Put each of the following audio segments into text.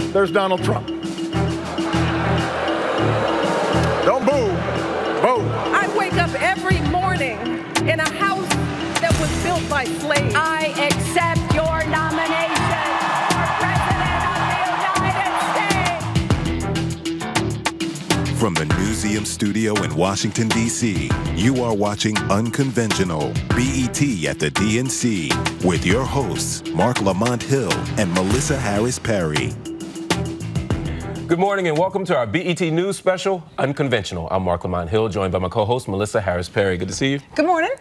there's Donald Trump. Don't boo, vote. I wake up every morning in a house that was built by slaves. I accept your nomination for President of the United States. From the Newseum studio in Washington, D.C., you are watching Unconventional BET at the DNC with your hosts, Mark Lamont Hill and Melissa Harris Perry. Good morning and welcome to our BET News special, Unconventional. I'm Mark Lamont Hill, joined by my co-host, Melissa Harris Perry. Good to see you. Good morning.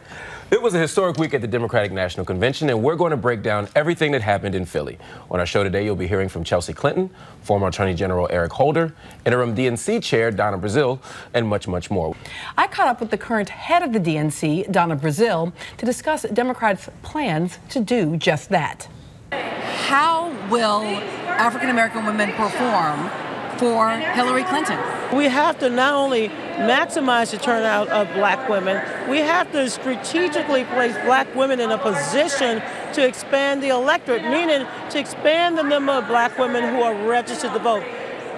It was a historic week at the Democratic National Convention, and we're going to break down everything that happened in Philly. On our show today, you'll be hearing from Chelsea Clinton, former Attorney General Eric Holder, interim DNC Chair Donna Brazile, and much, much more. I caught up with the current head of the DNC, Donna Brazile, to discuss Democrats' plans to do just that. How will African-American women perform for Hillary Clinton? We have to not only maximize the turnout of black women, we have to strategically place black women in a position to expand the electorate, meaning to expand the number of black women who are registered to vote.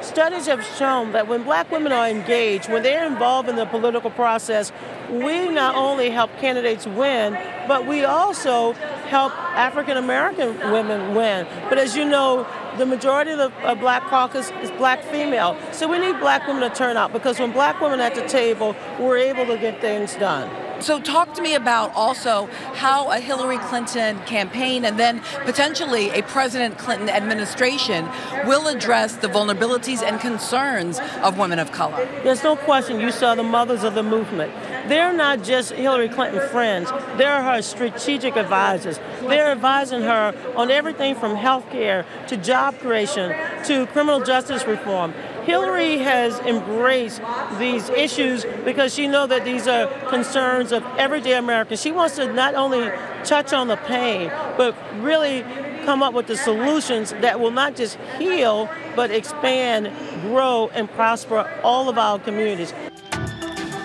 Studies have shown that when black women are engaged, when they're involved in the political process, we not only help candidates win, but we also help African American women win. But as you know, the majority of the black caucus is black female. So we need black women to turn out, because when black women are at the table, we're able to get things done. So talk to me about also how a Hillary Clinton campaign and then potentially a President Clinton administration will address the vulnerabilities and concerns of women of color. There's no question you saw the mothers of the movement. They're not just Hillary Clinton friends, they're her strategic advisors. They're advising her on everything from health care to job creation to criminal justice reform. Hillary has embraced these issues because she knows that these are concerns of everyday Americans. She wants to not only touch on the pain, but really come up with the solutions that will not just heal, but expand, grow, and prosper all of our communities.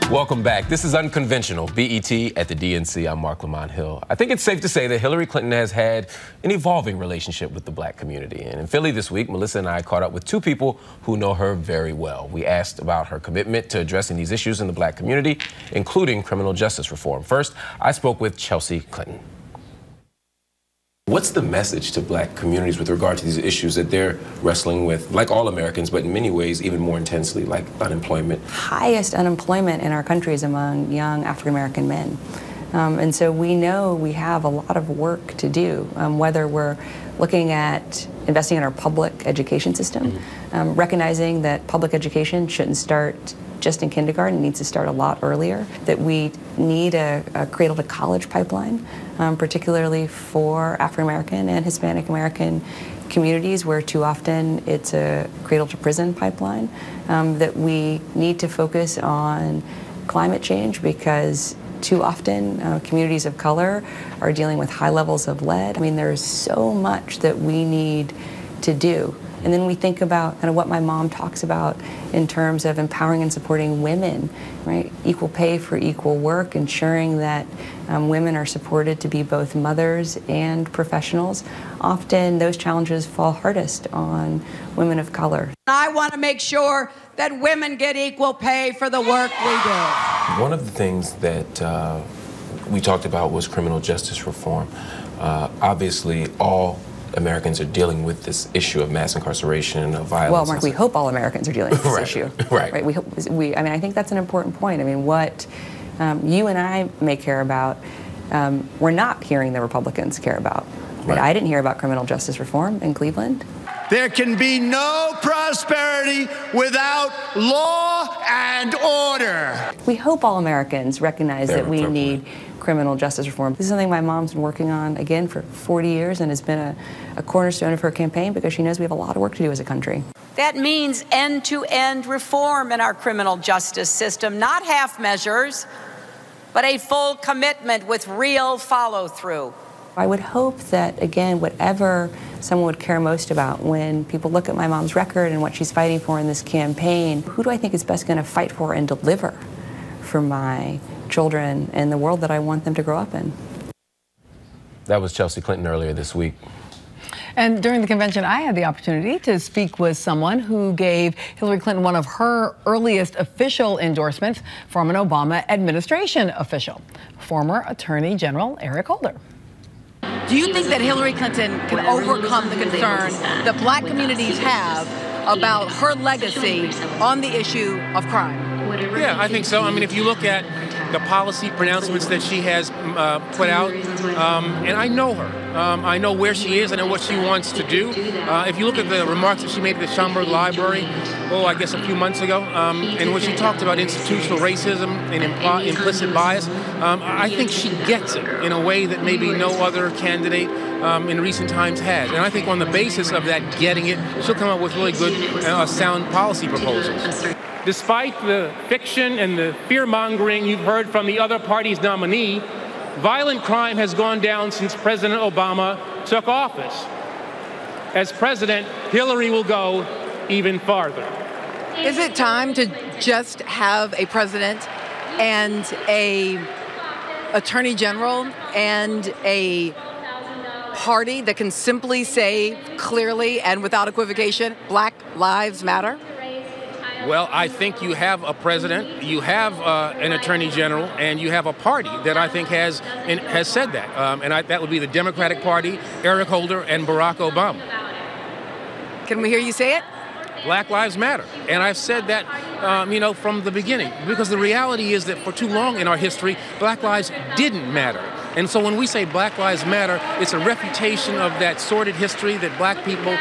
Welcome back. This is Unconventional BET at the DNC. I'm Mark Lamont Hill. I think it's safe to say that Hillary Clinton has had an evolving relationship with the black community. And in Philly this week, Melissa and I caught up with two people who know her very well. We asked about her commitment to addressing these issues in the black community, including criminal justice reform. First, I spoke with Chelsea Clinton. What's the message to black communities with regard to these issues that they're wrestling with, like all Americans, but in many ways even more intensely, like unemployment? Highest unemployment in our country is among young African-American men. And so we know we have a lot of work to do, whether we're looking at investing in our public education system, recognizing that public education shouldn't start just in kindergarten, it needs to start a lot earlier, that we need a cradle-to-college pipeline, particularly for African-American and Hispanic-American communities where too often it's a cradle-to-prison pipeline, that we need to focus on climate change because too often communities of color are dealing with high levels of lead. I mean, there's so much that we need to do. And then we think about kind of what my mom talks about in terms of empowering and supporting women, right? Equal pay for equal work, ensuring that women are supported to be both mothers and professionals. Often those challenges fall hardest on women of color. I want to make sure that women get equal pay for the work we do. One of the things that we talked about was criminal justice reform. Obviously, all Americans are dealing with this issue of mass incarceration, of violence. Well, Mark, we hope all Americans are dealing with this issue. Right. I mean, I think that's an important point. I mean, what you and I may care about, we're not hearing the Republicans care about. Right? I didn't hear about criminal justice reform in Cleveland. There can be no prosperity without law and order. We hope all Americans recognize that we need criminal justice reform. This is something my mom's been working on, again, for 40 years and has been a cornerstone of her campaign because she knows we have a lot of work to do as a country. That means end-to-end reform in our criminal justice system, not half measures, but a full commitment with real follow-through. I would hope that, again, whatever someone would care most about when people look at my mom's record and what she's fighting for in this campaign, who do I think is best going to fight for and deliver for my children and the world that I want them to grow up in? That was Chelsea Clinton earlier this week. And during the convention, I had the opportunity to speak with someone who gave Hillary Clinton one of her earliest official endorsements from an Obama administration official, former Attorney General Eric Holder. Do you think that Hillary Clinton can overcome the concern that black communities have about her legacy on the issue of crime? Yeah, I think so. I mean, if you look at the policy pronouncements that she has put out, and I know her. I know where she is. I know what she wants to do. If you look at the remarks that she made at the Schomburg Library, I guess a few months ago, and when she talked about institutional racism and implicit bias, I think she gets it in a way that maybe no other candidate in recent times has. And I think on the basis of that getting it, she'll come up with really good, sound policy proposals. Despite the fiction and the fear-mongering you've heard from the other party's nominee, violent crime has gone down since President Obama took office. As president, Hillary will go even farther. Is it time to just have a president and a attorney general and a party that can simply say clearly and without equivocation, Black Lives Matter? Well, I think you have a president, you have an attorney general, and you have a party that I think has said that. That would be the Democratic Party, Eric Holder, and Barack Obama. Can we hear you say it? Black Lives Matter. And I've said that, from the beginning. Because the reality is that for too long in our history, black lives didn't matter. And so when we say Black Lives Matter, it's a refutation of that sordid history that black people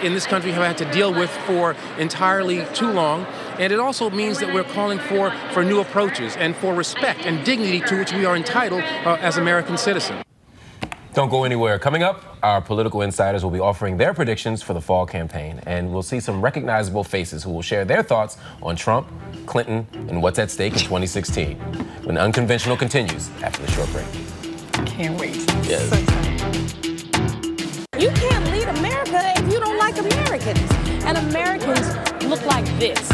in this country have had to deal with for entirely too long. And it also means that we're calling for new approaches and for respect and dignity to which we are entitled as American citizens. Don't go anywhere. Coming up, our political insiders will be offering their predictions for the fall campaign, and we'll see some recognizable faces who will share their thoughts on Trump, Clinton, and what's at stake in 2016. When Unconventional continues after the short break. Can't wait. Yes. You can't lead America if you don't like Americans. And Americans look like this.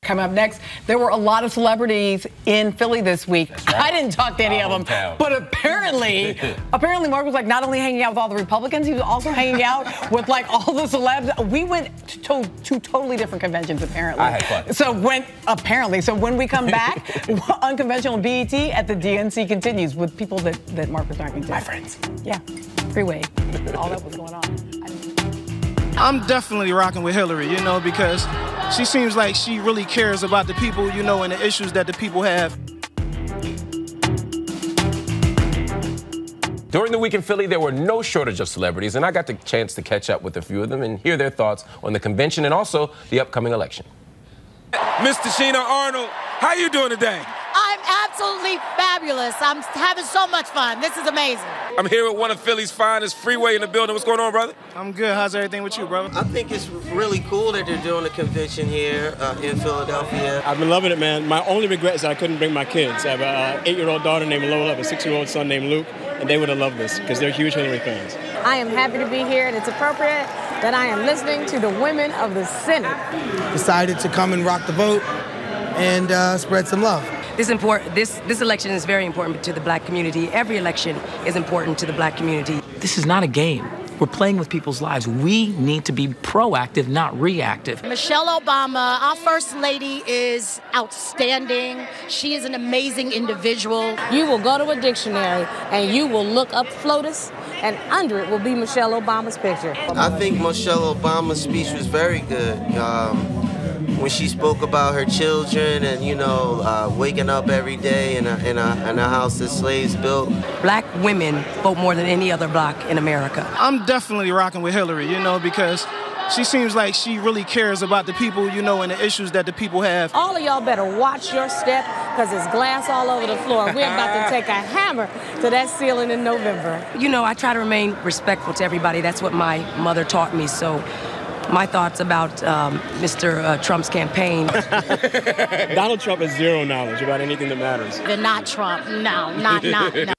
Coming up next, there were a lot of celebrities in Philly this week. Right. I didn't talk to any of them, but apparently Mark was like not only hanging out with all the Republicans, he was also hanging out with like all the celebs. We went to totally different conventions apparently. I had fun. So when we come back, Unconventional BET at the DNC continues with people that Mark was talking to. My friends. Yeah, freeway, all that was going on. I'm definitely rocking with Hillary, because she seems like she really cares about the people, and the issues that the people have. During the week in Philly, there were no shortage of celebrities, and I got the chance to catch up with a few of them and hear their thoughts on the convention and also the upcoming election. Mr. Sheena Arnold, how you doing today? I'm absolutely fabulous. I'm having so much fun. This is amazing. I'm here with one of Philly's finest, Freeway in the building. What's going on, brother? I'm good. How's everything with you, brother? I think it's really cool that they're doing a convention here in Philadelphia. I've been loving it, man. My only regret is that I couldn't bring my kids. I have an 8-year-old daughter named Lola, a 6-year-old son named Luke, and they would have loved this because they're huge Hillary fans. I am happy to be here, and it's appropriate that I am listening to the women of the Senate. Decided to come and rock the vote and spread some love. This election is very important to the black community. Every election is important to the black community. This is not a game. We're playing with people's lives. We need to be proactive, not reactive. Michelle Obama, our First Lady, is outstanding. She is an amazing individual. You will go to a dictionary and you will look up FLOTUS, and under it will be Michelle Obama's picture. I think Michelle Obama's speech was very good. When she spoke about her children and, waking up every day in a house that slaves built. Black women vote more than any other black in America. I'm definitely rocking with Hillary, because she seems like she really cares about the people, and the issues that the people have. All of y'all better watch your step because there's glass all over the floor. We're about to take a hammer to that ceiling in November. I try to remain respectful to everybody. That's what my mother taught me. So my thoughts about Mr. Trump's campaign. Donald Trump has zero knowledge about anything that matters. They're not Trump. No, not.